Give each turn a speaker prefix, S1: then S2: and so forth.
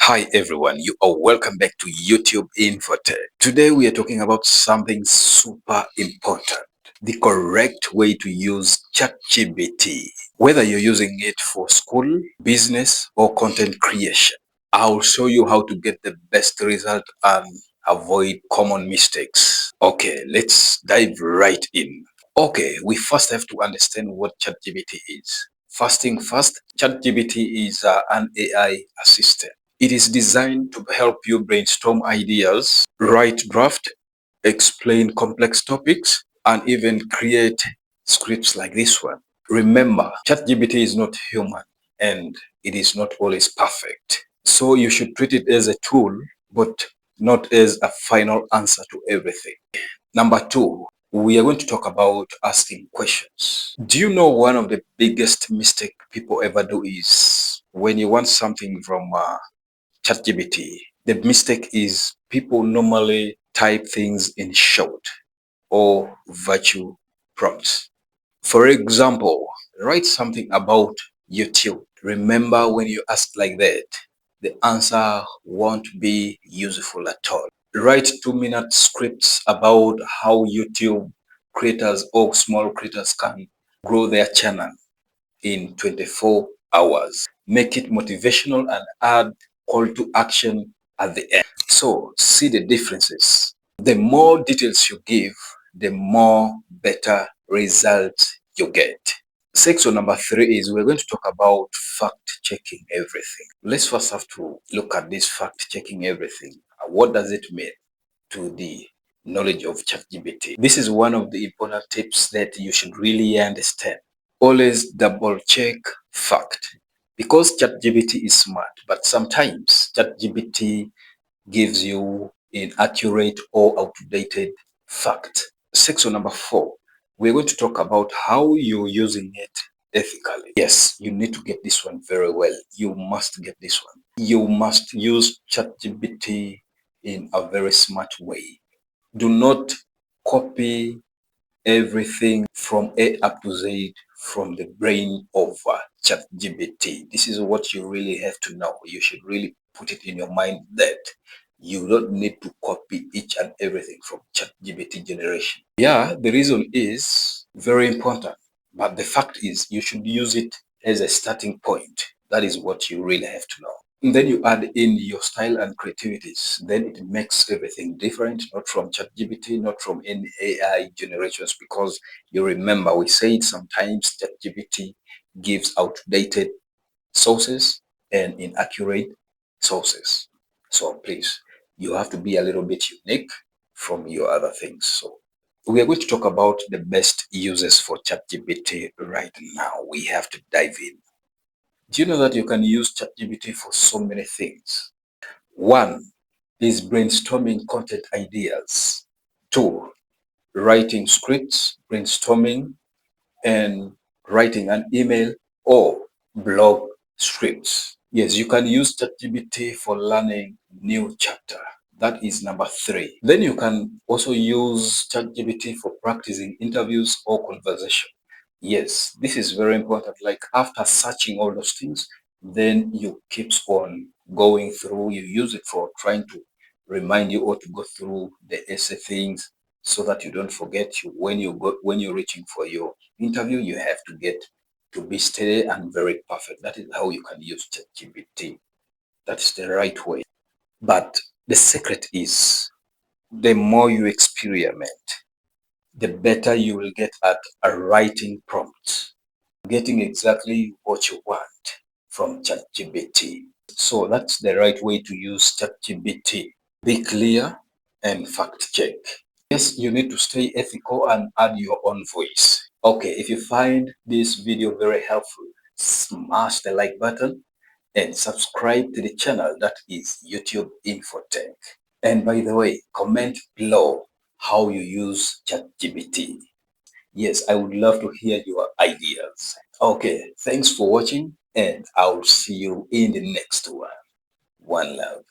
S1: Hi everyone, you are welcome back to YouTube Infotech. Today we are talking about something super important, the correct way to use ChatGPT. Whether you're using it for school, business, or content creation, I'll show you how to get the best result and avoid common mistakes. Okay, let's dive right in. Okay, we first have to understand what ChatGPT is. First thing first, ChatGPT is an AI assistant. It is designed to help you brainstorm ideas, write draft, explain complex topics, and even create scripts like this one. Remember, ChatGPT is not human and it is not always perfect. So you should treat it as a tool, but not as a final answer to everything. Number two, we are going to talk about asking questions. Do you know one of the biggest mistake people ever do is when you want something from ChatGPT, the mistake is people normally type things in short or virtual prompts. For example, write something about YouTube. Remember, when you ask like that, the answer won't be useful at all. Write 2-minute scripts about how YouTube creators or small creators can grow their channel in 24 hours. Make it motivational and add call to action at the end. So see the differences. The more details you give, the more better results you get. Section number 3 is we're going to talk about fact checking everything. Let's first have to look at this fact checking everything. What does it mean to the knowledge of ChatGPT? This is one of the important tips that you should really understand. Always double check fact, because ChatGPT is smart, but sometimes ChatGPT gives you inaccurate or outdated fact. Section number 4, we're going to talk about how you're using it ethically. Yes, you need to get this one very well. You must get this one. You must use ChatGPT in a very smart way. Do not copy everything from A up to Z from the brain of ChatGPT. This is what you really have to know. You should really put it in your mind that you don't need to copy each and everything from ChatGPT generation. Yeah, the reason is very important, but the fact is you should use it as a starting point. That is what you really have to know. And then you add in your style and creativities. Then it makes everything different, not from ChatGPT, not from any AI generations, because you remember we said sometimes ChatGPT gives outdated sources and inaccurate sources. So please, you have to be a little bit unique from your other things. So we are going to talk about the best uses for ChatGPT right now. We have to dive in. Do you know that you can use ChatGPT for so many things? One is brainstorming content ideas. Two, writing scripts, brainstorming, and writing an email or blog scripts. Yes, you can use ChatGPT for learning new chapter. That is number 3. Then you can also use ChatGPT for practicing interviews or conversation. Yes, this is very important. Like after searching all those things, then you keeps on going through. You use it for trying to remind you or to go through the essay things so that you don't forget. When you're reaching for your interview, you have to get to be steady and very perfect. That is how you can use ChatGPT. That is the right way. But the secret is the more you experiment, the better you will get at a writing prompt, getting exactly what you want from ChatGPT. So that's the right way to use ChatGPT. Be clear and fact check. Yes, you need to stay ethical and add your own voice. Okay, if you find this video very helpful, smash the like button and subscribe to the channel that is YouTube Infotech. And by the way, comment below how you use ChatGPT. Yes, I would love to hear your ideas. Okay, thanks for watching and I'll see you in the next one. One love.